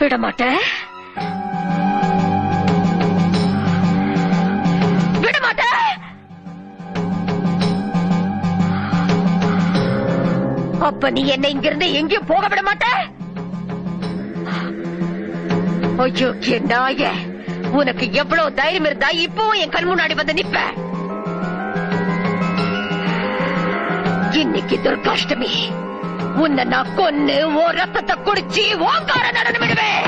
விட மாட்டேன், விட மாட்டேன். அப்ப நீ என்னை இங்கிருந்து எங்கேயும் போக விட மாட்ட? ஐயோ நாய, உனக்கு எவ்வளவு தைரியம் இருந்தா இப்பவும் என் கண் முன்னாடி வந்து நிப்ப? இன்னைக்கு துர்காஷ்டமி, உன்னை நான் கொன்னு ஓ ரத்தத்தை குடிச்சு ஓங்கார நடனம் விடுவேன்.